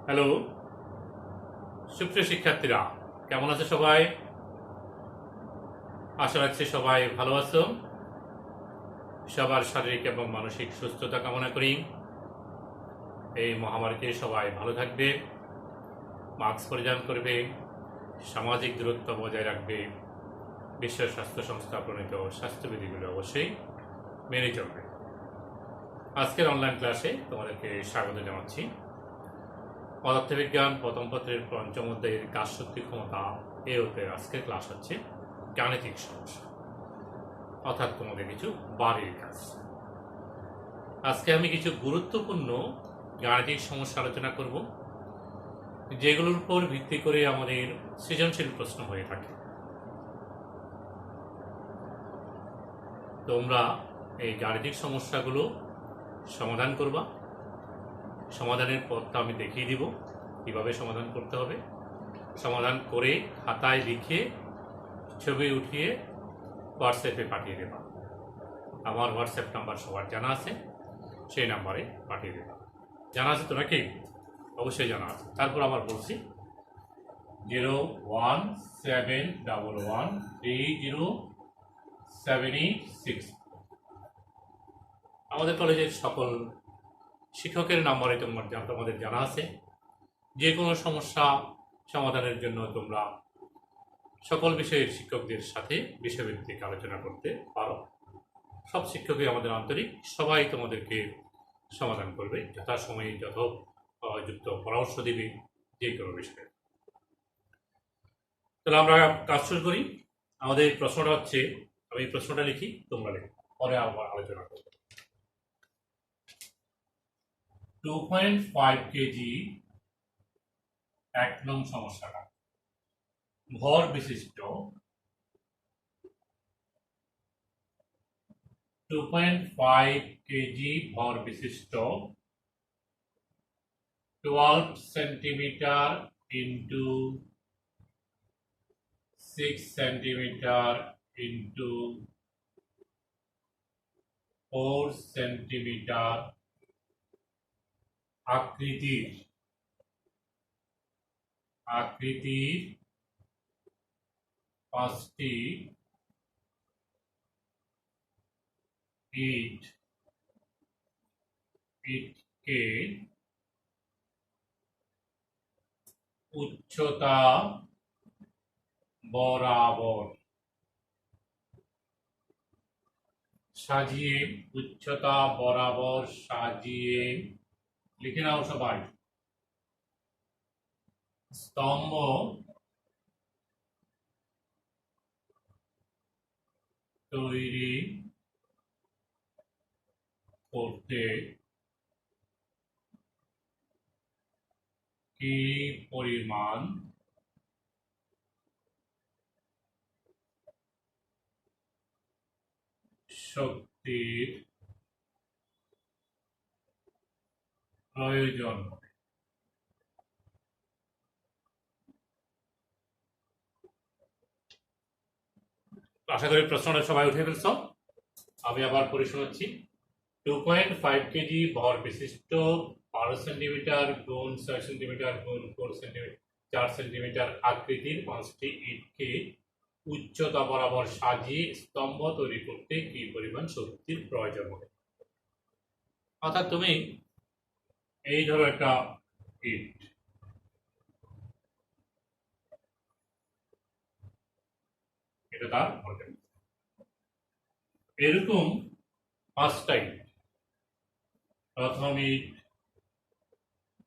Hello সুপ্রিয় শিক্ষার্থীরা, কেমন আছে সবাই? আশা রাখছি সবাই ভালো আছো। সবার শারীরিক এবং মানসিক সুস্থতা কামনা করি। এই মহামারীতে সবাই ভালো থাকবে, মাস্ক পরিধান করবে, সামাজিক দূরত্ব বজায় রাখবে, বিশ্ব স্বাস্থ্য সংস্থা প্রণীত স্বাস্থ্যবিধিগুলো অবশ্যই মেনে চলবে। আজকের অনলাইন ক্লাসে তোমাদেরকে স্বাগত জানাচ্ছি। পদার্থবিজ্ঞান প্রথম পত্রের পঞ্চম অধ্যায়ের কাজ শক্তি ক্ষমতা এই অধ্যায়ের আজকের ক্লাস হচ্ছে গাণিতিক সমস্যা, অর্থাৎ তোমাদের কিছু বাড়ির কাজ। আজকে আমি কিছু গুরুত্বপূর্ণ গাণিতিক সমস্যা আলোচনা করব, যেগুলোর উপর ভিত্তি করে আমাদের সৃজনশীল প্রশ্ন হয়ে থাকে। তোমরা এই গাণিতিক সমস্যাগুলো সমাধান করবা। সমাধানের পথটা আমি দেখিয়ে দিব কিভাবে সমাধান করতে হবে। সমাধান করে খাতায় লিখে ছবি উঠিয়ে হোয়াটসঅ্যাপে পাঠিয়ে দেবা। আমার হোয়াটসঅ্যাপ নাম্বার সবার জানা আছে, সেই নাম্বারে পাঠিয়ে দেবা। জানা আছে তো নাকি? অবশ্যই জানা আছে। তারপর আবার বলছি 017113076। আমাদের কলেজের সকল শিক্ষকের নাম্বারে তোমাদের জানা আছে। যে কোনো সমস্যা সমাধানের জন্য তোমরা সকল বিষয়ের শিক্ষকদের সাথে বিষয়ভিত্তিক আলোচনা করতে পারো। সব শিক্ষকই আমাদের আন্তরিক, সবাই তোমাদেরকে সমাধান করবে যথাসময়ে, যথোপযুক্ত পরামর্শ দিবে যে কোনো বিষয়ে। তাহলে আমরা কাজ শুরু করি। আমাদের প্রশ্নটা হচ্ছে, আমি প্রশ্নটা লিখি, তোমরা লিখো, পরে আবার আলোচনা করবো। 2.5 কেজি 1 নং সমস্যাটা ভর বিশিষ্ট 2.5 কেজি ভর বিশিষ্ট 12 centimetre into 6 centimetre into 4 centimetre আকৃতির পাঁচটি ইটকে উচ্চতা বরাবর সাজিয়ে লিখে নাও সবাই। স্তম্ভ তৈরি করতে কি পরিমাণ শক্তির প্রয়োজন? আশা করি প্রশ্নটা সবাই উঠে ফেলছ। আমি আবার পড়ে শোনাচ্ছি। 2.5 কেজি ভর বিশিষ্ট 12 সেন্টিমিটার গুণ 6 সেন্টিমিটার গুণ 4 সেন্টিমিটার আকৃতির 5টি ইটকে উচ্চতা বরাবর সাজিয়ে স্তম্ভ তৈরি করতে কি পরিমাণ শক্তির প্রয়োজন হবে? অর্থাৎ তুমি এই ধরো একটা ইট, এটা তার ভরবেগ। এরকম 5টা ইট, প্রথম ইট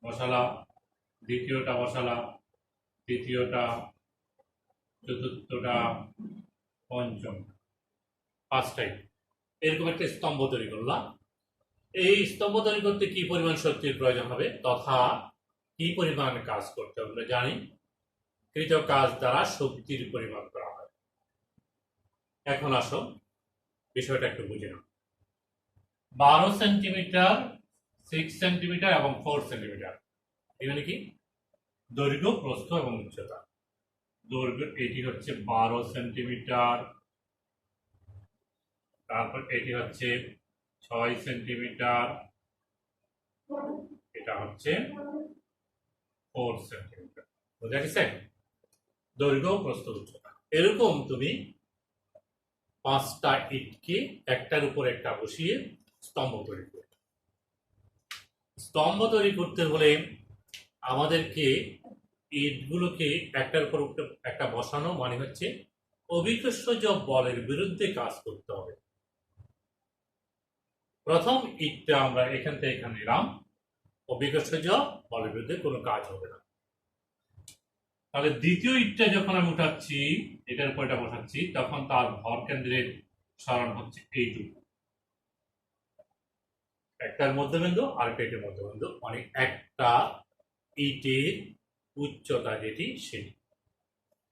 বসালা, দ্বিতীয়টা বসালা, তৃতীয়টা, চতুর্থটা, পঞ্চম, 5টা ইট। এরকম একটা স্তম্ভ তৈরি করলাম। এই স্তম্ভ তৈরি করতে কি পরিমাণ শক্তির প্রয়োজন হবে তথা কি পরিমাণ কাজ করতে হবে? আমরা জানি কৃত কাজ দ্বারা শক্তির পরিমাণ করা হয়। এখন আসো বিষয়টা একটু বুঝে নাও। 12 সেন্টিমিটার, 6 সেন্টিমিটার এবং 4 সেন্টিমিটার, এখানে কি দৈর্ঘ্য, প্রস্থ এবং উচ্চতা। দৈর্ঘ্য এটি হচ্ছে 12 সেন্টিমিটার, তারপর এটি হচ্ছে 6 সেন্টিমিটার, এটা হচ্ছে 4 সেন্টিমিটার। বুঝা গেছে? দৈর্ঘ্য প্রস্থ উচ্চতা। এরকম তুমি 5টা ইটকে একটার উপর একটা বসিয়ে স্তম্ভ তৈরি করবে। স্তম্ভ তৈরি করতে হলে আমাদেরকে ইটগুলোকে একটার উপর একটা বসানো মানে হচ্ছে অভিকর্ষজ বলের বিরুদ্ধে কাজ করতে হবে। প্রথম ইটটা আমরা এখান থেকে এখানে নিলাম, অভিকর্ষজ বলের বিরুদ্ধে কোনো কাজ হবে না। তাহলে দ্বিতীয় ইটটা যখন আমি উঠাচ্ছি, এটার উপর এটা বসাচ্ছি, তখন তার ভর কেন্দ্রের সরণ হচ্ছে এইটুকু, একটার মধ্যবিন্দু আর একটা মধ্যবিন্দু, মানে একটা ইটের উচ্চতা যেটি সেটি।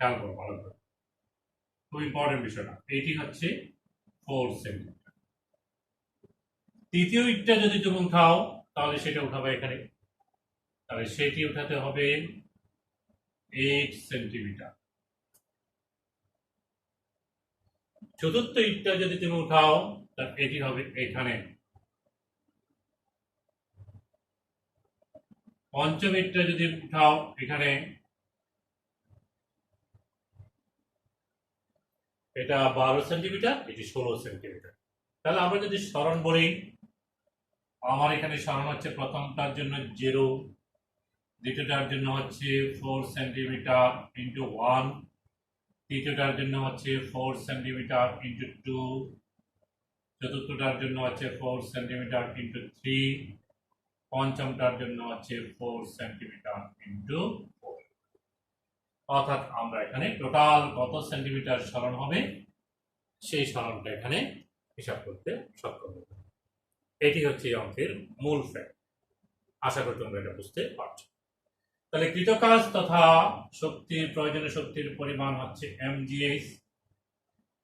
খেয়াল করো ভালো করে, খুব ইম্পর্টেন্ট বিষয়টা। এটি হচ্ছে 4 সেন্টিমিটার। তৃতীয় ইটটা যদি তুমি উঠাও তাহলে সেটা উঠাবে এখানে, তাহলে সেটি উঠাতে হবে 8 সেন্টিমিটার। চতুর্থ ইটটা যদি তুমি উঠাও তাহলে এটি হবে এখানে। পঞ্চম ইটটা যদি উঠাও এখানে, এটা 12 সেন্টিমিটার, এটি 16 সেন্টিমিটার। তাহলে আমরা যদি সরণ বলি, আমার এখানে সরণ হচ্ছে প্রথমটার জন্য 0, দ্বিতীয়টার জন্য হচ্ছে 4 সেন্টিমিটার ইন্টু 1, তৃতীয়টার জন্য হচ্ছে 4 সেন্টিমিটার ইন্টু 2, চতুর্থটার জন্য হচ্ছে 4 সেন্টিমিটার ইন্টু 3, পঞ্চমটার জন্য হচ্ছে 4 সেন্টিমিটার ইন্টু 4। অর্থাৎ আমরা এখানে টোটাল কত সেন্টিমিটার সরণ হবে সেই সরণটা এখানে হিসাব করতে সক্ষম হবে। এটি হচ্ছে এই অঙ্কের মূল ফ্যাক্ট। আশা করি তোমরা এটা বুঝতে পারছো। তাহলে কৃতকাজ তথা শক্তির প্রয়োজনীয় শক্তির পরিমাণ হচ্ছে mgh।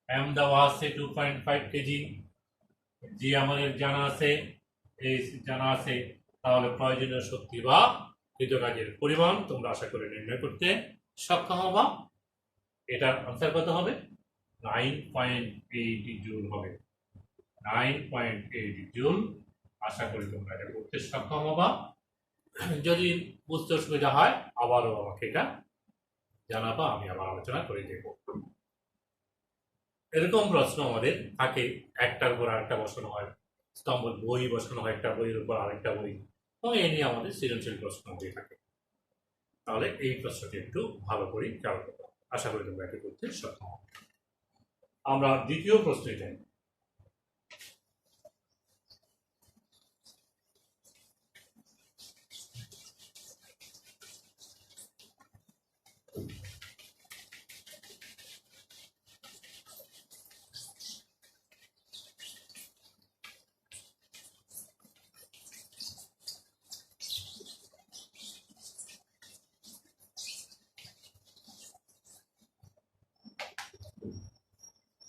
m দেওয়া আছে 2.5 কেজি, জি আমাদের জানা আছে, এইচ জানা আছে। তাহলে প্রয়োজনীয় শক্তি বা কৃতকাজের পরিমাণ তোমরা আশা করে নির্ণয় করতে সক্ষম হবা। এটার আনসার কত হবে? 9.8 জুল হবে। 9.8 জুল। আশা করি তোমরা এটা করতে সক্ষম হবা। যদি বুঝতে অসুবিধা হয় আবারও আমাকে এটা জানাবা, আমি আবার আলোচনা করে দেব। এরকম প্রশ্ন আমাদের থাকে, একটার উপর আরেকটা বসানো হয়, স্তম্ভ বই বসানো হয়, একটা বইয়ের উপর আরেকটা বই, এবং এ নিয়ে আমাদের সৃজনশীল প্রশ্ন হয়ে থাকে। তাহলে এই প্রশ্নটি একটু ভালো করে খেয়াল করবো। আশা করি তোমরা এটা করতে সক্ষম হবে। আমরা দ্বিতীয় প্রশ্নে যাই।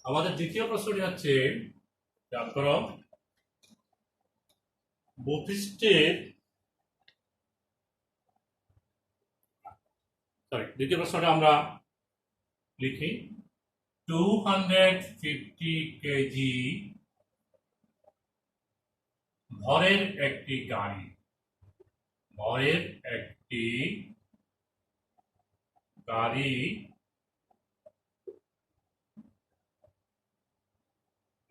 আমাদের দ্বিতীয় প্রশ্নটি হচ্ছে, খেয়াল করো, ভূপৃষ্ঠের দ্বিতীয় প্রশ্নটা আমরা লিখি, 250 কেজি ভরের একটি গাড়ি, ভরের একটি গাড়ি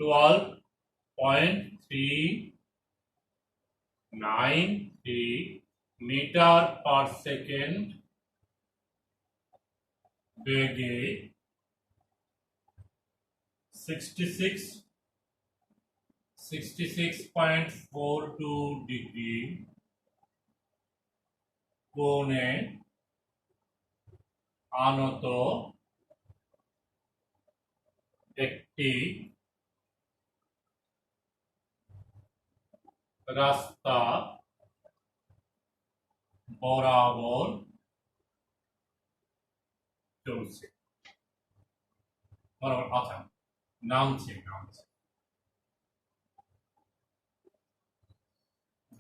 12.393 মিটার পার সেকেন্ড বেগে 66.42 ডিগ্রি কোণে আনত একটি রাস্তা বরাবর চলছে, বরাবর আচ্ছা নামছে,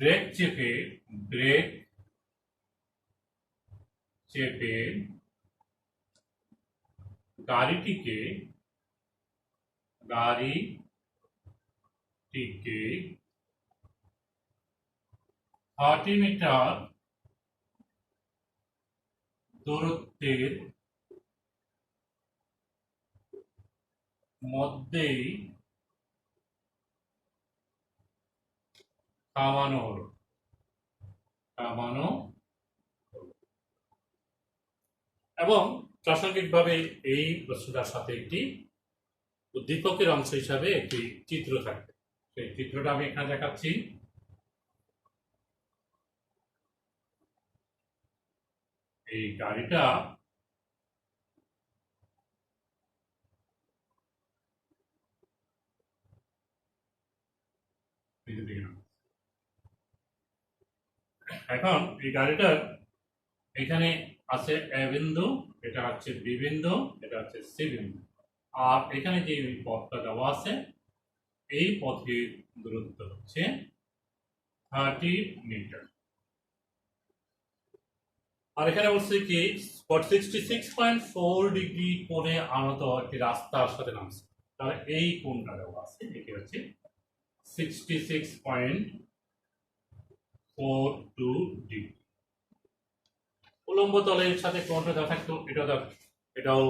ব্রেক চেপে গাড়িটিকে 30 মিটার দূরত্বের মধ্যেই থামানো হলো। এবং প্রাসঙ্গিকভাবে এই প্রশ্নটার সাথে একটি উদ্দীপকের অংশ হিসাবে একটি চিত্র থাকবে। সেই চিত্রটা আমি এখানে দেখাচ্ছি। এই গাড়িটা এখন এই গাড়িটার এখানে আছে এ বিন্দু, এটা হচ্ছে বি বিন্দু, এটা হচ্ছে সি বিন্দু, আর এখানে যে পথটা দেওয়া আছে এই পথের দূরত্ব হচ্ছে 30 মিটার। আর এখানে বলছে কি 66.4 ডিগ্রি কোণে আনত একটি রাস্তার সাথে নামছে। তাহলে এই কোণটা দেওয়া আছে, এটি হচ্ছে 66.42 ডিগ্রি। উলম্ব তলের সাথে কোণটা দেওয়া থাকতো, এটাও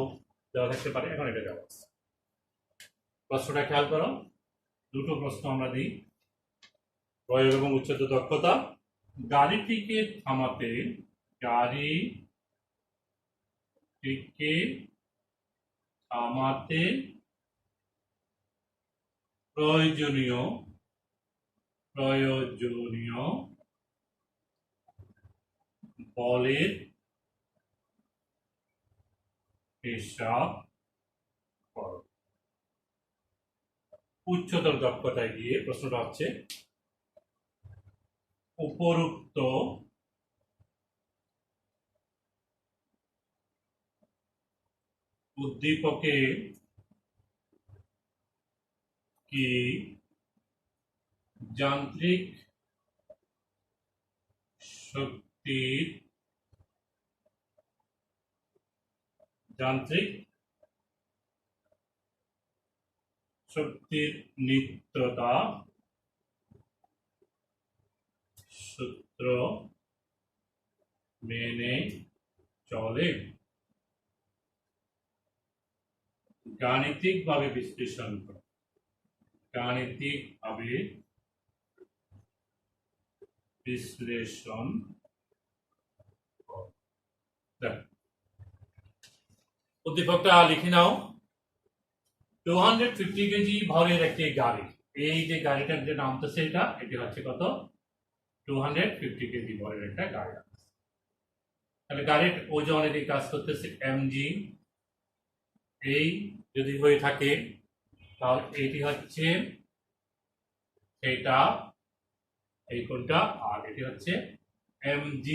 দেওয়া থাকতে পারে। এখন এটা দেওয়া আছে। প্রশ্নটা খেয়াল করো, দুটো প্রশ্ন আমরা দিই। প্রয়োগ এবং উচ্চতর দক্ষতা। গাড়িটিকে থামাতে প্রয়োজনীয় বলের হিসাব করো। উচ্চতর দক্ষতায় গিয়ে প্রশ্নটা হচ্ছে উপরোক্ত উদ্দীপকে কি যান্ত্রিক শক্তির নিত্যতা সূত্র মেনে চলে? গাণিতিকভাবে বিশ্লেষণ করো। উদ্দীপকটা লিখে নাও। 250 কেজি ভরের একটি গাড়ি, এই যে গাড়িটার যে নামতেছে এটি হচ্ছে কত? 250 কেজি ভরের একটা গাড়ি। তাহলে গাড়ির ওজন এদিকে কাজ করতেছে mg। এই যদি হয়ে থাকে তাহলে এটি হচ্ছে এটা, এই কোণটা, আর এটি হচ্ছে mg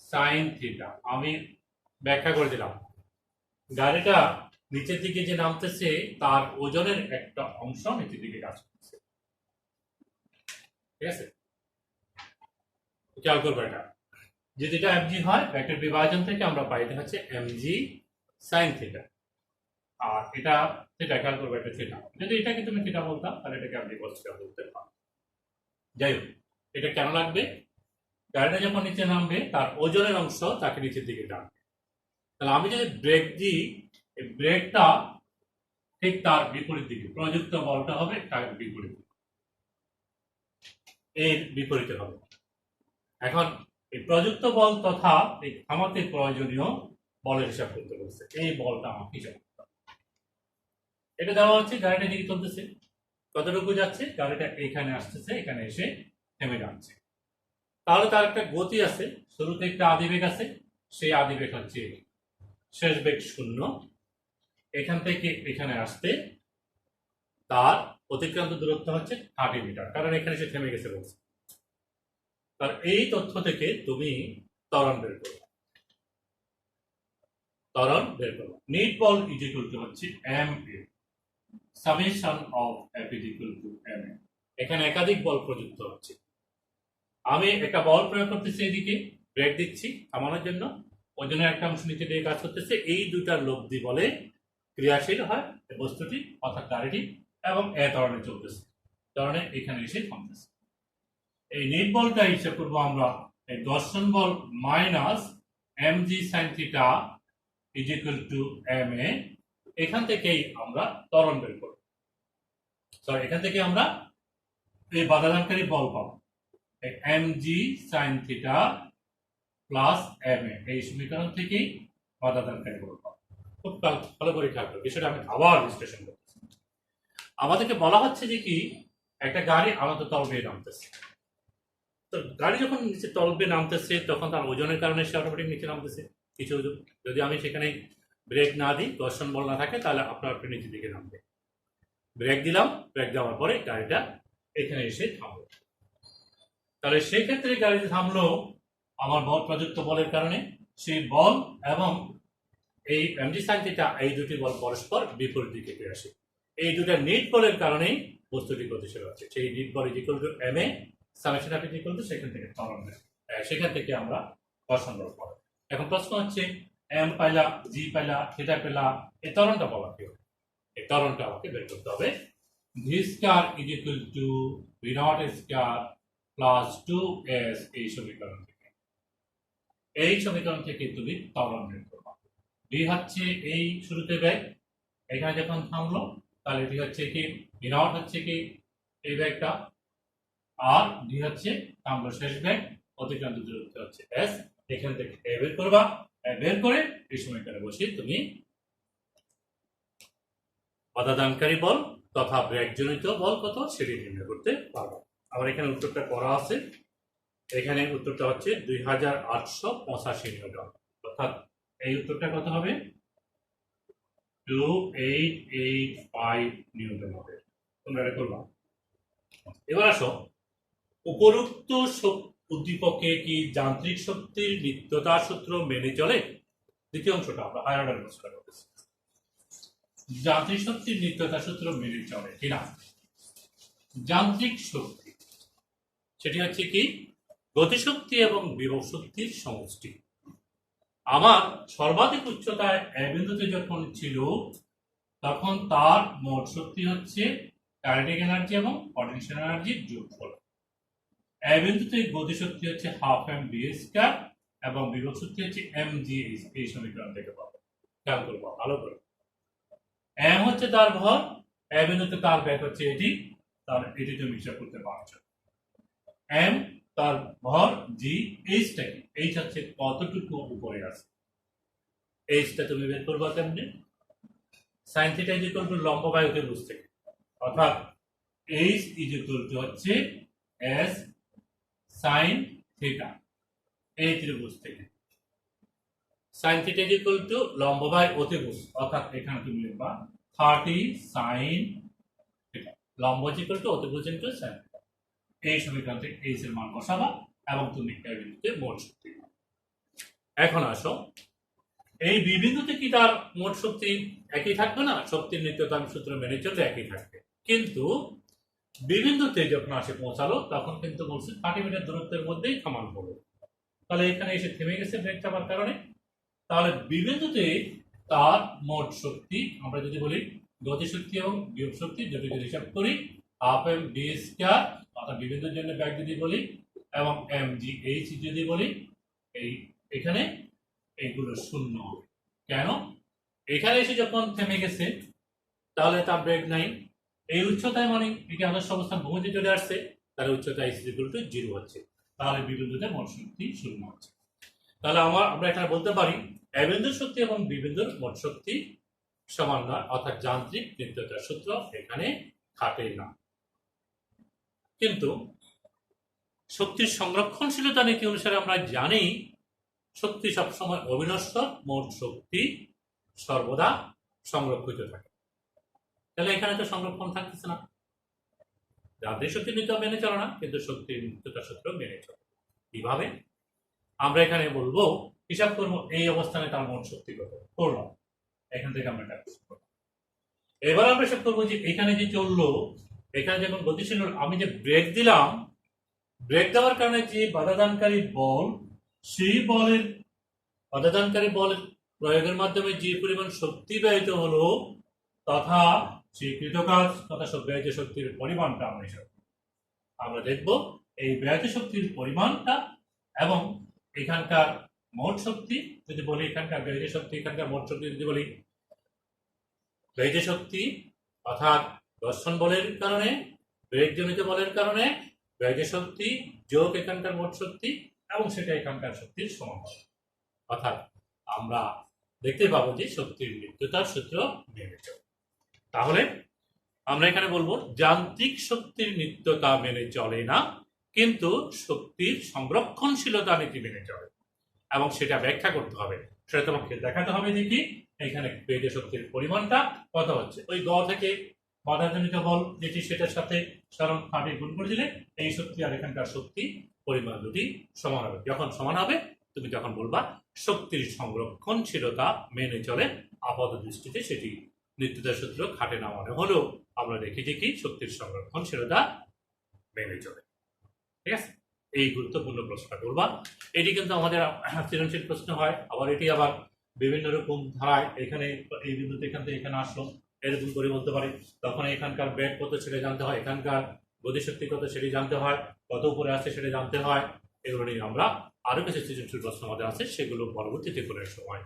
sin থিটা। আমি ব্যাখ্যা করে দিলাম, গাড়িটা নিচের দিকে যে নামতেছে তার ওজনের একটা অংশ নিচের দিকে কাজ করছে। ঠিক আছে, খেয়াল করবো এটা। যদি এটা mg হয়, ব্র্যাকেট বিভাজন থেকে আমরা পাই এটা হচ্ছে mg sin থিটা, আর এটা থিটা, খেয়াল করবো এটা থিটা। যদি এটাকে তুমি থিটা বলতাম তাহলে এটাকে আপনি cos থিটা বলতে পারেন। যাই হোক, এটা কেন লাগবে? গাড়িটা যখন নিচে নামবে তার ওজনের অংশ তাকে নিচের দিকে টানবে। তাহলে আমি যদি ব্রেক দিই, এই ব্রেকটা ঠিক তার বিপরীত দিকে, প্রযুক্ত বলটা হবে তার বিপরীত, এর বিপরীতে হবে। এখন এই প্রযুক্ত বল তথা এই থামাতে প্রয়োজনীয় বলের হিসাব করতে বলছে। এই বলটা আমাকে হিসাব করতে হবে। এটা দেওয়া হচ্ছে গাড়িটা দিকে চলতেছে, কতটুকু যাচ্ছে? গাড়িটা এখানে আসতেছে, এখানে এসে থেমে যাচ্ছে। তাহলে তার একটা গতি আছে, শুরুতে একটা আদিবেগ আছে, সেই আদিবেগ হচ্ছে শেষ বেগ 0। এখান থেকে এখানে আসতে তার অতিক্রান্ত দূরত্ব হচ্ছে 30 মিটার, কারণ এখানে সে থেমে গেছে বলছে। তার এই তথ্য থেকে তুমি ত্বরণ বের করবে। নিট বল ইজ ইকুয়াল টু হচ্ছে m a summation of f is equal to m a। এখানে একাধিক বল প্রযুক্ত হচ্ছে। আমি একটা বল প্রয়োগ করতেছি, এদিকে ব্রেক দিচ্ছি থামানোর জন্য, ওজনের একটা অংশ নিচে দিয়ে কাজ করতেছে। এই দুটার লব্ধি বলে ক্রিয়াশীল হয় বস্তুটি, অর্থাৎ গাড়িটি, এবং এ ধরনের চলতেছে, ধরনের এখানে এসে থামতেছে। এই নেট বলটা হিসাব করবো আমরা এই ঘর্ষণ বল minus mg sin theta is equal to ma। এখান থেকেই আমরা ত্বরণ বের করব, সরি এখান থেকে আমরা এই বাধাদানকারী বল পাবো mg sin theta plus ma। এই সমীকরণ থেকেই বাধাদানকারী বল পাবো। খুব ভালো করে খেয়াল করো বিষয়টা, আমি আবার বিশ্লেষণ করতেছি। আমাদেরকে বলা হচ্ছে যে কি একটা গাড়ি আনত তল বেয়ে নামতেছে, তো গাড়ি যখন নিচে তল বেয়ে নামতেছে তখন তার ওজনের কারণে সে অটোমেটিক নিচে নামতেছে কিছু ওজন। যদি আমি সেখানে ব্রেক না দিই, ঘর্ষণ বল না থাকে, তাহলে আপনার আপনি নিচের দিকে নামবে। ব্রেক দিলাম, ব্রেক দেওয়ার পরে গাড়িটা এখানে এসে থামলো। তাহলে সেই ক্ষেত্রে গাড়িতে থামলো আমার বল প্রযুক্ত বলের কারণে। সেই বল এবং এই mg sin থিটা এই দুটি বল পরস্পর বিপরীত দিকে ফিরে আসে। এই দুটা নিট বলের কারণেই বস্তুটি গতিশীল হচ্ছে। সেই নিট বল is equal to ma summation of equal to সেখান থেকে ত্বরণ, সেখান থেকে আমরা ঘর্ষণ বল পাবো। এখন প্রশ্ন হচ্ছে m পাইলা, g পাইলা, থিটা পেলা, এই ত্বরণটা পাওয়া কি হবে? এই ত্বরণটা আমাকে বের করতে হবে। v square is equal two v not square plus 2s। এই সমীকরণ থেকে তুমি ত্বরণ বের করবা। v হচ্ছে এই শুরুতে বেগ, এখানে যখন থামলো তাহলে v হচ্ছে কি, v নট হচ্ছে কি এই বেগটা, আর v হচ্ছে থামলো শেষ বেগ, অতিক্রান্ত দূরত্ব হচ্ছে s। এখান থেকে a বের করবা, বের করে এই সমীকরণে বসিয়ে তুমি বাধাদানকারী বল তথা ব্রেকজনিত বল কত সেটি নির্ণয় করতে পারবো। আবার এখানে উত্তরটা করা আছে, এখানে উত্তরটা হচ্ছে 2885 নিউটন, অর্থাৎ এই উত্তরটা কত হবে 2885 নিউটন হবে। তোমরা এটা করবা। এবার আসো, উপরোক্ত উদ্দীপকে কি যান্ত্রিক শক্তির নিত্যতা সূত্র মেনে চলে? দ্বিতীয় অংশটা আমরা হায়ার অর্ডার প্রশ্ন করতেছি। যান্ত্রিক শক্তির নিত্যতা সূত্র মেনে চলে কিনা? যান্ত্রিক শক্তি সেটি হচ্ছে কি গতিশক্তি এবং বিভব শক্তির সমষ্টি। আমার সর্বাধিক উচ্চতায় এ বিন্দুতে যখন ছিল তখন তার মোট শক্তি হচ্ছে কাইনেটিক এনার্জি এবং পটেনশিয়াল এনার্জির যোগফল। এ বিন্দুতে গতিশক্তি হচ্ছে হাফ এম ডি স্কয়ার এবং বিভব শক্তি হচ্ছে এম জি। এই সমীকরণ থেকে পাবো, খেয়াল করবো ভালো করে। এম হচ্ছে তার ভর, এ বিন্দুতে তার ব্যাগ হচ্ছে এটি, তার এটি তুমি হিসাব করতে পারছো। এম তার ভর, জি এইচটা কি, এইচ হচ্ছে কতটুকু উপরে আছে, এইচটা তুমি বের করবা কেমনে? Sine theta is equal two লম্ব বায়ুকে বুঝতে, অর্থাৎ এইচ ইজ ইকুয়াল টু হচ্ছে এস সাইন থিটা, এই ত্রিভুজ থেকে sine theta is equal two লম্ব বায়ু অতিভুজ, অর্থাৎ এখানে তুমি লিখবা 30 সাইন থিটা, লম্ব ইজ ইকুয়াল টু অতিভুজ ইনটু সাইন। এই সমীকরণ থেকে এইচ এর মান বসাবা এবং তুমি এই বিন্দুতে মোট শক্তি পাবে। এখন আসো, এই বিন্দুতে কি তার মোট শক্তি একই থাকবে না? শক্তির নিত্যতার সূত্র মেনে চললে একই থাকবে, কিন্তু বিন্দুতে যখন আসে পৌঁছালো তখন কিন্তু বলছে 30 মিটার দূরত্বের মধ্যেই থামান হলো। তাহলে এখানে এসে থেমে গেছে ব্রেক চাপার কারণে। তাহলে বিন্দুতে তার মোট শক্তি আমরা যদি বলি গতিশক্তি এবং বিভব শক্তি যদি হিসাব করি হাফ এম ডি স্কয়ার, অর্থাৎ বিন্দুর জন্য ব্যাগ যদি বলি, এবং এম জি এইচ যদি বলি, এই এখানে এইগুলো শূন্য হবে। কেন? এখানে এসে যখন থেমে গেছে তাহলে তার ব্রেক নাই, এই উচ্চতায় মানে এটি আদর্শ অবস্থান ভূমিতে চলে আসছে, তাহলে উচ্চতা ইজ ইকুয়াল টু 0 হচ্ছে, তাহলে বিন্দুতে মোট শক্তি শূন্য হচ্ছে। তাহলে আমরা এখানে বলতে পারি এ বিন্দুর শক্তি এবং বি বিন্দুর মোট শক্তি সমান নয়, অর্থাৎ যান্ত্রিক নিত্যতার সূত্র এখানে খাটে না। কিন্তু শক্তির সংরক্ষণশীলতা নীতি অনুসারে আমরা জানি শক্তি সবসময় অবিনশ্বর, মোট শক্তি সর্বদা সংরক্ষিত থাকে। তাহলে এখানে তো সংরক্ষণ থাকতেছে না, যান্ত্রিক শক্তি নিত্য মেনে চলে না, কিন্তু শক্তির নিত্যতার সূত্র মেনে চলে। কিভাবে? আমরা এখানে বলবো, হিসাব করবো এই অবস্থানে তার মোট শক্তি কত করলাম, এখান থেকে আমরা এবার আমরা হিসাব করবো যে এখানে যে চললো, এখানে যখন গতিশীল আমি যে ব্রেক দিলাম, ব্রেক দেওয়ার কারণে যে বাধাদানকারী বল, সেই বলের বাধাদানকারী বলের প্রয়োগের মাধ্যমে যে পরিমাণ শক্তি ব্যয়িত হলো তথা সেই কৃতকাজ তথা ব্যয়িত শক্তির পরিমাণটা আমরা হিসাব করব। আমরা দেখব এই ব্যয়িত শক্তির পরিমাণটা এবং এখানকার মোট শক্তি যদি বলি, এখানকার ব্যয়িত শক্তি, এখানকার মোট শক্তি যদি বলি, ব্যয়িত শক্তি অর্থাৎ ঘর্ষণ বলের কারণে, ব্রেকজনিত বলের কারণে ব্যয়িত শক্তি যোগ এখানকার মোট শক্তি, এবং সেটা এখানকার শক্তির সমান হবে। অর্থাৎ আমরা দেখতে পাবো যে শক্তির নিত্যতার সূত্র মেনে চলে। তাহলে আমরা এখানে বলবো যান্ত্রিক শক্তির নিত্যতা মেনে চলে না, কিন্তু শক্তির সংরক্ষণশীলতা নীতি মেনে চলে, এবং সেটা ব্যাখ্যা করতে হবে। সেটা তোমাকে দেখাতে হবে দেখি এখানে ব্যয়িত শক্তির পরিমাণটা কত হচ্ছে। ওই গ থেকে বাধাজনিত বল যেটি, সেটার সাথে সরল ভাবে গুণ করে দিলে এই শক্তি আর এখানকার শক্তি পরিমাণ দুটি সমান হবে। যখন সমান হবে তুমি তখন বলবা শক্তির সংরক্ষণশীলতা মেনে চলে। আপাত দৃষ্টিতে সেটি নিত্যতার সূত্র খাটে না মনে হলেও আমরা দেখেছি কি শক্তির সংরক্ষণশীলতা মেনে চলে। ঠিক আছে, এই গুরুত্বপূর্ণ প্রশ্নটা করবা। এটি কিন্তু আমাদের সৃজনশীল প্রশ্ন হয়। আবার এটি আবার বিভিন্ন রকম ধারায়, এখানে এই বিন্দুতে এখান থেকে এখানে আসলো এরকম করে বলতে পারি, তখন এখানকার বেগ কত সেটা জানতে হয়, এখানকার গতিশক্তি কত সেটি জানতে হয়, কত উপরে আছে সেটা জানতে হয়। এগুলো নিয়ে আমরা আরো কিছু সৃজনশীল প্রশ্ন আমাদের আছে, সেগুলো পরবর্তীতে করে সময়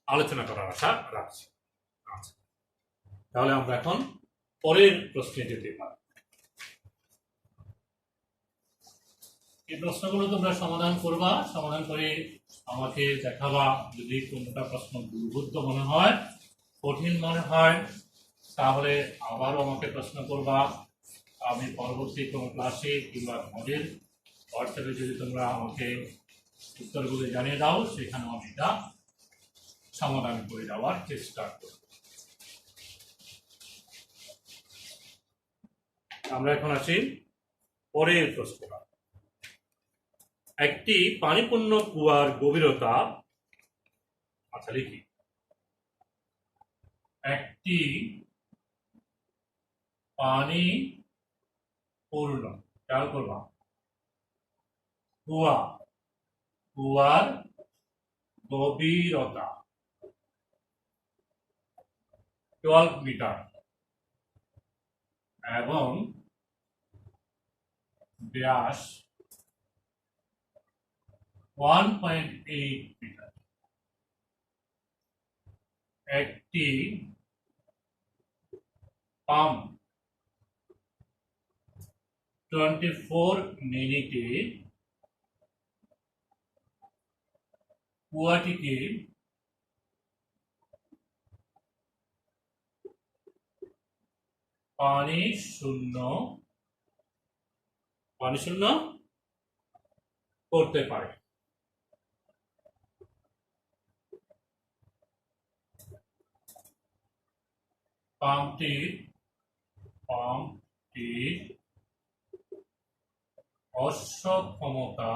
আলোচনা করার আশা রাখছি। আচ্ছা, তাহলে আমরা এখন পরের প্রশ্নে যেতে পারি। এই প্রশ্নগুলো তোমরা সমাধান করবা, সমাধান করে আমাকে দেখাবা। যদি কোনটা প্রশ্ন দুর্বোধ্য মনে হয়, কঠিন মনে হয়, তাহলে আবারও আমাকে প্রশ্ন করবা। আমি পরবর্তী কোনো ক্লাসে কিংবা আমাদের হোয়াটসঅ্যাপে যদি তোমরা আমাকে উত্তরগুলো জানিয়ে দাও, সেখানে আমি এটা সমাধান করে দেওয়ার চেষ্টা করব। আমরা এখন আসি পরের প্রশ্নটা। একটি পানিপূর্ণ কুয়ার গভীরতা, আচ্ছা লিখি, একটি পানি পূর্ণ, খেয়াল করবা, কুয়ার গভীরতা 12 মিটার এবং ব্যাস 1.8 মিটার। একটি পাম্প 24 মিনিটে কুয়াটিকে পানি শূন্য করতে পারে। পাম্পটির অশ্বক্ষমতা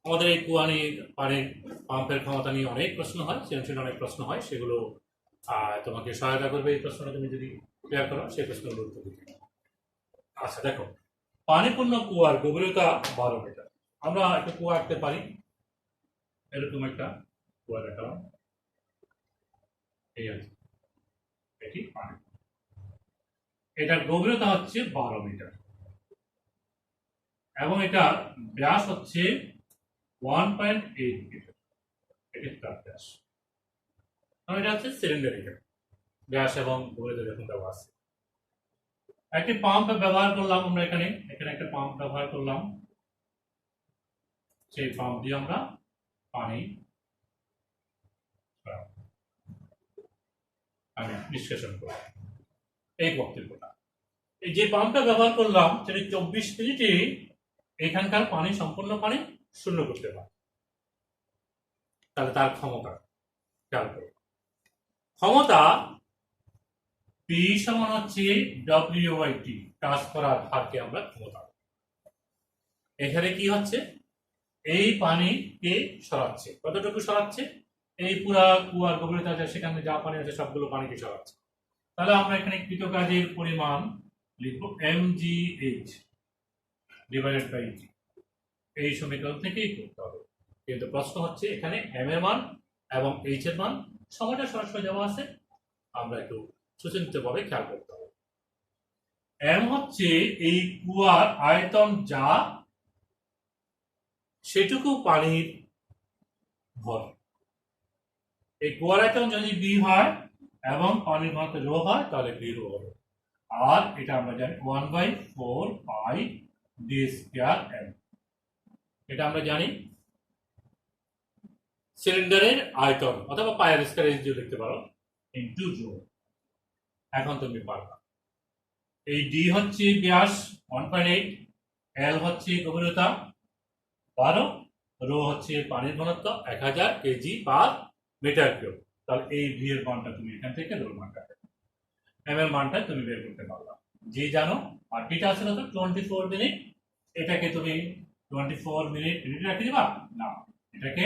আমাদের এই কুয়ানির পানির পাম্পের ক্ষমতা নিয়ে অনেক প্রশ্ন হয়, সৃজনশীল অনেক প্রশ্ন হয়, সেগুলো তোমাকে সহায়তা করবে। এই প্রশ্নটা তুমি যদি ক্লিয়ার করো, সেই প্রশ্নগুলো উত্তর দিতে। আচ্ছা দেখো, পানিপূর্ণ কুয়ার গভীরতা 12 মিটার। আমরা একটা কুয়া আঁকতে পারি, এরকম একটা কুয়া দেখালাম, এই আছে, এটি পানি, এটার গভীরতা হচ্ছে 12 মিটার এবং এটা ব্যাস হচ্ছে 1.8 মিটার। এটি তার ব্যাস, এটা হচ্ছে সিলিন্ডারিক্যাল ব্যাস এবং গভীরতা যখন দেওয়া আছে। একটি পাম্প ব্যবহার করলাম আমরা, এখানে একটা পাম্প ব্যবহার করলাম, সেই পাম্প দিয়ে আমরা পানি নিষ্কাশন করলাম। এই বক্তব্যটা, এই যে পাম্পটা ব্যবহার করলাম সেটি 24 মিনিটে এখানকার পানি, সম্পূর্ণ পানি শূন্য করতে পারে। তাহলে তার ক্ষমতা খেয়াল করো, ক্ষমতা P সমান হচ্ছে WIT, কাজ করার হারকে আমরা ক্ষমতা। এখানে কি হচ্ছে, এই পানিকে সরাচ্ছে, কতটুকু সরাচ্ছে, এই পুরা কুয়ার গভীরতা আছে সেখানে যা পানি আছে সবগুলো পানিকে সরাচ্ছে। তাহলে আমরা এখানে কৃত কাজের পরিমাণ লিখব mgh ডিভাইডেড বাই টি, এই সমীকরণ থেকেই করতে হবে। কিন্তু প্রশ্ন হচ্ছে এখানে m এর মান এবং h এর মান সময়টা সরাসরি দেওয়া আছে, আমরা একটু সুচিন্তিতভাবে খেয়াল করতে হবে। এম হচ্ছে এই কুয়ার আয়তন যা সেটুকু পানির ভর। এই কুয়ার আয়তন যদি বি হয় এবং পানির ঘনত্ব রো হয় তাহলে বি রো হবে। আর এটা আমরা জানি 1/4 পাই ডি স্কয়ার এম, এটা আমরা জানি সিলিন্ডারের আয়তন অথবা পায়ের স্কয়ার এস দিয়ে লিখতে পারো ইনটু রো। এখন তুমি পারবা এই ডি হচ্ছে ব্যাস 1.8, এল হচ্ছে গভীরতা 12, রো হচ্ছে পানির ঘনত্ব 1000 কেজি পার মিটার কিউব। তাহলে এই ভি এর মানটা তুমি এখান থেকে রোর মানটা এম এর মানটা তুমি বের করতে পারবা। যে জানো আর বিটা আছে কত 24 মিনিট, এটাকে তুমি 24 মিনিট রাখি দিবা না, এটাকে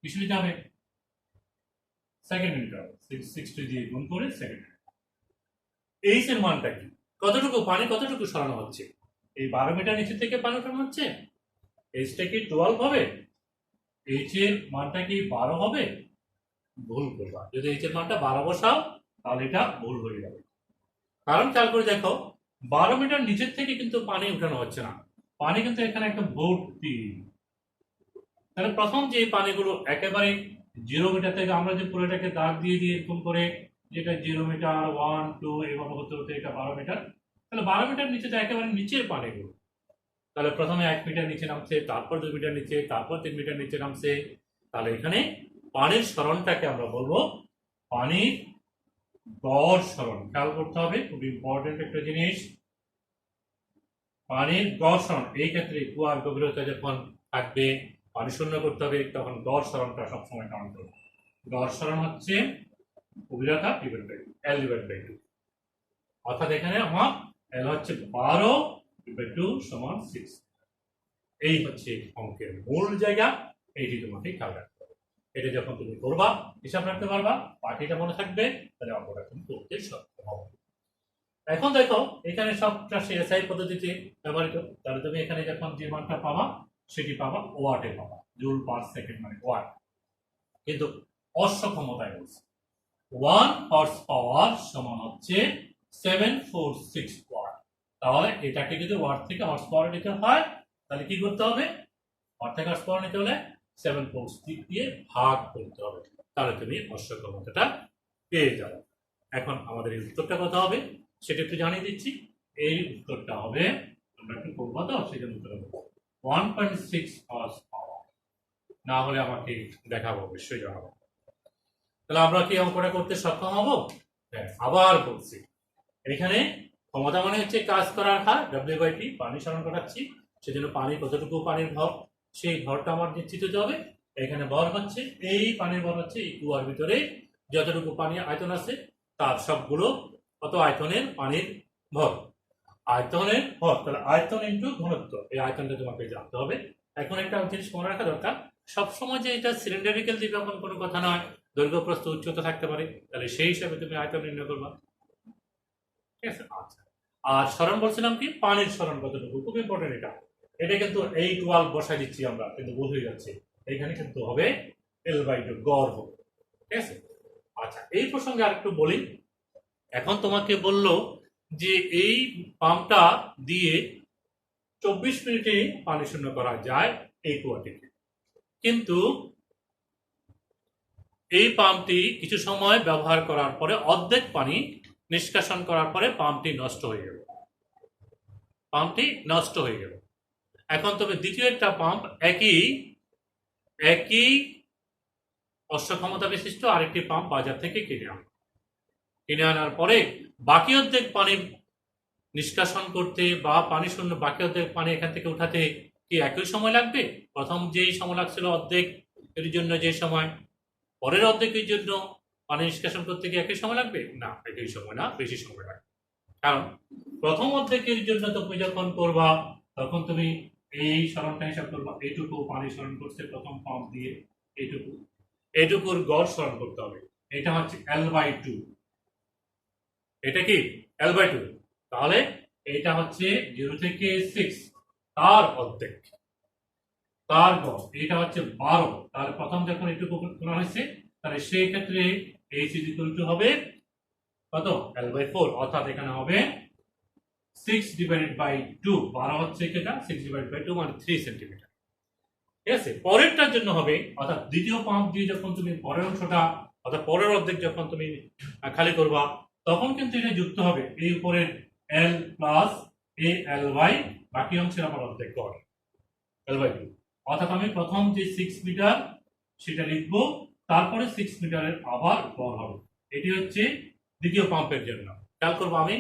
কিছু দিতে হবে সেকেন্ড মিনিট হবে 60 দিয়ে গুণ করে সেকেন্ড। এইচ এর মানটা কি, কতটুকু পানি কতটুকু সরানো হচ্ছে, এই 12 মিটার নিচে থেকে পানি সরানো হচ্ছে, এইচটা কি 12 হবে, এইচ এর মানটা কি 12 হবে, ভুল করবা। যদি এইচ এর মানটা 12 বসাও তাহলে এটা ভুল হয়ে যাবে। কারণ খেয়াল করে দেখো 12 মিটার নিচের থেকে কিন্তু পানি উঠানো হচ্ছে না, পানি কিন্তু এখানে একটা ভর্তি। তাহলে প্রথম যে পানিগুলো একেবারে 0 মিটার থেকে আমরা যে পুরোটাকে দাগ দিয়ে দিয়ে এরকম করে যেটা 0 মিটার 1 2 এভাবে হতে হতে এটা 12 মিটার, তাহলে 12 মিটার নিচে তো একেবারে নিচের পানিগুলো। তাহলে প্রথমে 1 মিটার নিচে নামছে, তারপর 2 মিটার নিচে, তারপর 3 মিটার নিচে নামছে। তাহলে এখানে পানির সরণটাকে আমরা বলবো পানির গড় সরণ। খেয়াল করতে হবে, খুব ইম্পর্টেন্ট একটা জিনিস, পানির গড় সরণ। এই ক্ষেত্রে কুয়ার গভীরতা যখন থাকবে পানি শূন্য করতে হবে তখন গড় সরণটা সবসময় কাউন্ট করবে। গড় সরণ হচ্ছে গভীরতা divide by L divide by 2, অর্থাৎ এখানে আমার এল হচ্ছে 12 ডিভাইড 2 সমান 6। এই হচ্ছে অঙ্কের মূল জায়গা, এইটি তোমাকে খেয়াল রাখতে হবে। এটা যখন তুমি করবা হিসাব রাখতে পারবা, পার্টিটা মনে থাকবে, তাহলে অঙ্কটা তুমি করতে সক্ষম হবে। এখন দেখো এখানে সবটা এসআই পদ্ধতিতে ব্যবহৃত, তাহলে তুমি এখানে যখন যে মানটা পাবা সেটি পাবা ওয়াটে পাবা, জুল পার সেকেন্ড মানে ওয়াট। কিন্তু অশ্ব ক্ষমতায় বলছে 1 হর্স পাওয়ার সমান হচ্ছে 746 ওয়াট। তাহলে এটাকে যদি ওয়াট থেকে হর্স পাওয়ার নিতে হয় তাহলে কি করতে হবে, ওয়াট থেকে হর্স পাওয়ার নিতে হলে 746 দিয়ে ভাগ করতে হবে, তাহলে তুমি অশ্ব ক্ষমতাটা পেয়ে যাবে। এখন আমাদের এই উত্তরটা কত হবে সেটা একটু জানিয়ে দিচ্ছি। এই উত্তরটা হবে, আমরা একটু করবো তো সেজন্য উত্তর হবে 1.6 হর্স পাওয়ার, না হলে আমাকে দেখাবো, অবশ্যই জানাবো। তাহলে আমরা কি অঙ্কটা করতে সক্ষম হব? হ্যাঁ, আবার বলছি এখানে ক্ষমতা মানে হচ্ছে কাজ করার হার W/T, পানি সরণ করাচ্ছি সেজন্য পানি কতটুকু পানির ভর সেই ভরটা আমার নিশ্চিত হতে হবে। এখানে ভর হচ্ছে এই পানির ভর হচ্ছে এই কুয়ার ভিতরে যতটুকু পানি আয়তন আছে তার সবগুলো কত আয়তনের পানির ভর, আয়তনের ভর তাহলে আয়তন ইনটু ঘনত্ব, এই আয়তনটা তোমাকে জানতে হবে। এখন একটা জিনিস মনে রাখা দরকার, সবসময় যে এটা সিলিন্ডারিক্যাল দিবে এমন কোনো কথা নয়, দৈর্ঘ্য প্রস্থ উচ্চতা থাকতে পারে, তাহলে সেই হিসাবে তুমি আয়তন নির্ণয় করবা। ঠিক আছে, আচ্ছা। আর সরণ বলছিলাম কি পানির সরণ কতটুকু, খুব ইম্পর্টেন্ট এটা। এটা কিন্তু এই 12 বসাই দিচ্ছি আমরা, কিন্তু ভুল হয়ে যাচ্ছে, এখানে কিন্তু হবে L/2 গড় হবে। ঠিক আছে, আচ্ছা। এই প্রসঙ্গে আরেকটু বলি, এখন তোমাকে বললো যে এই পাম্পটা দিয়ে 24 মিনিটে পানি শূন্য করা যায় এই কুয়াটিকে, কিন্তু এই পাম্পটি কিছু সময় ব্যবহার করার পরে অর্ধেক পানি নিষ্কাশন করার পরে পাম্পটি নষ্ট হয়ে গেল, পাম্পটি নষ্ট হয়ে গেল। এখন তবে দ্বিতীয় একটা পাম্প একই অশ্ব ক্ষমতা বিশিষ্ট আরেকটি পাম্প বাজার থেকে কিনে আনার পরে বাকি অর্ধেক পানি নিষ্কাশন করতে বা পানি শূন্য বাকি অর্ধেক পানি এখান থেকে উঠাতে কি একই সময় লাগবে? প্রথম যেই সময় লাগছিল অর্ধেক এর জন্য যে সময়, পরের অর্ধেকের জন্য পানি নিষ্কাশন করতে কি একই সময় লাগবে? না, একই সময় না, বেশি সময় লাগবে। কারণ প্রথম অর্ধেকের জন্য তুমি যখন করবা তখন তুমি এই সরণটা হিসাব করবা, এইটুকু পানি সরণ করছে প্রথম পাম্প দিয়ে, এইটুকুর গড় সরণ করতে হবে, এটা হচ্ছে L/2, এটা কি L/2, তাহলে এটা হচ্ছে 0 থেকে 6 তার অর্ধেক, তার গড় এটা হচ্ছে 12, তাহলে প্রথম যখন এইটুকু করা হয়েছে তাহলে সেই ক্ষেত্রে H = হবে কত L/4, অর্থাৎ এখানে হবে 6/2, 12 হচ্ছে এটা 6/2 মানে 3 সেন্টিমিটার। ঠিক আছে, পরেরটার জন্য হবে, অর্থাৎ দ্বিতীয় পাম্প দিয়ে যখন তুমি পরের অংশটা অর্থাৎ পরের অর্ধেক যখন তুমি খালি করবা, তখন কিন্তু এটা যুক্ত হবে এই উপরের L প্লাস ALY, বাকি অংশের আবার অর্ধেক গড় L/2। অর্থাৎ আমি প্রথম যে 6 মিটার সেটা লিখবো, তারপরে 6 মিটারের আবার গড় হবে। এটি হচ্ছে দ্বিতীয় পাম্পের জন্য। খেয়াল করবো, আমি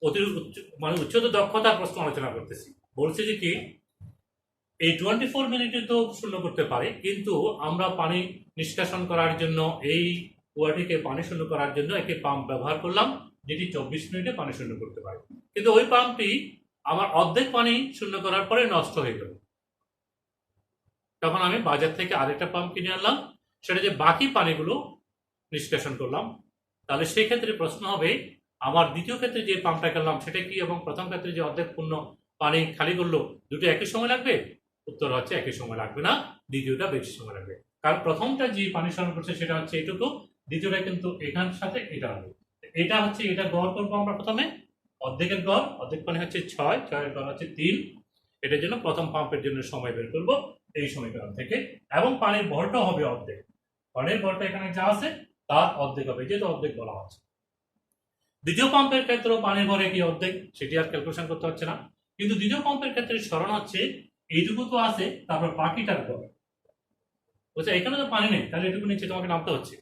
অতিরিক্ত মানে উচ্চতর দক্ষতার প্রশ্ন আলোচনা করতেছি। বলছে যে কি এই 24 মিনিটে তো শূন্য করতে পারে, কিন্তু আমরা পানি নিষ্কাশন করার জন্য এই কুয়াটিকে পানি শূন্য করার জন্য একটি পাম্প ব্যবহার করলাম, যেটি 24 মিনিটে পানি শূন্য করতে পারে। কিন্তু ওই পাম্পটি আমার অর্ধেক পানি শূন্য করার পরে নষ্ট হয়ে গেল। তখন আমি বাজার থেকে আরেকটা পাম্প কিনে আনলাম, সেটা যে বাকি পানিগুলো নিষ্কাশন করলাম। তাহলে সেই ক্ষেত্রে প্রশ্ন হবে, আমার দ্বিতীয় ক্ষেত্রে যে পাম্পটা করলাম সেটা কি এবং প্রথম ক্ষেত্রে যে অর্ধেক পূর্ণ পানি খালি করলো, দুটো একই সময় লাগবে? উত্তর হচ্ছে একই সময় লাগবে না, দ্বিতীয়টা বেশি সময় লাগবে। কারণ প্রথমটা যে পানি সরবরাহ করছে সেটা হচ্ছে এটুকু, দ্বিতীয়টা কিন্তু এখানের সাথে এটা হবে। এটা হচ্ছে, এটা গড় করবো আমরা প্রথমে, অর্ধেকের গড়, অর্ধেক পানি হচ্ছে 6, 6 এর গড় হচ্ছে 3। এটার জন্য প্রথম পাম্পের জন্য সময় বের করবো এই সমীকরণ থেকে, এবং পানির ভরটাও হবে অর্ধেক। পানির ভরটা এখানে যা আছে তার অর্ধেক হবে, যেহেতু অর্ধেক বলা হচ্ছে। দ্বিতীয় পাম্পের ক্ষেত্রেও পানির ভর কি অর্ধেক, সেটি আর ক্যালকুলেশন করতে হচ্ছে না। কিন্তু দ্বিতীয় পাম্পের ক্ষেত্রে স্মরণ হচ্ছে এইটুকু তো আছে, তারপর বাকিটার গড় বুঝছে, এখানে তো পানি নেই, তাহলে এটুকু নিচে তোমাকে নামতে হচ্ছে।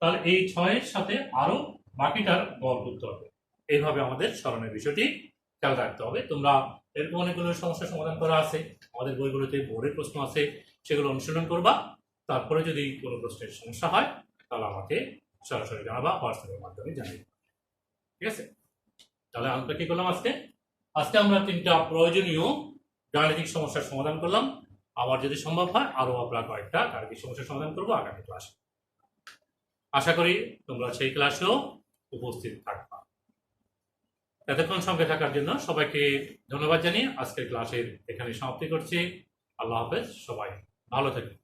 তাহলে এই 6 এর সাথে আরো বাকিটার গড় করতে হবে। এইভাবে আমাদের স্মরণের বিষয়টি খেয়াল রাখতে হবে। তোমরা এরকম অনেকগুলো সমস্যার সমাধান করা আছে, আমাদের বইগুলোতে বোর্ডের প্রশ্ন আছে, সেগুলো অনুশীলন করবা। তারপরে যদি কোনো প্রশ্নের সমস্যা হয় তাহলে আমাকে সরাসরি জানাবা, হোয়াটসঅ্যাপের মাধ্যমে জানিয়ে। ঠিক আছে, তাহলে আমরা কি করলাম আজকে? আজকে আমরা 3টা প্রয়োজনীয় গাণিতিক সমস্যার সমাধান করলাম। আবার যদি সম্ভব হয় আরো আমরা কয়েকটা গাণিতিক সমস্যার সমাধান করবো আগামী ক্লাসে। আশা করি তোমরা সেই ক্লাসেও উপস্থিত থাকবা। এতক্ষণ সঙ্গে থাকার জন্য সবাইকে ধন্যবাদ জানিয়ে আজকের ক্লাসের এখানে সমাপ্তি করছি। আল্লাহ হাফেজ, সবাই ভালো থাকুন।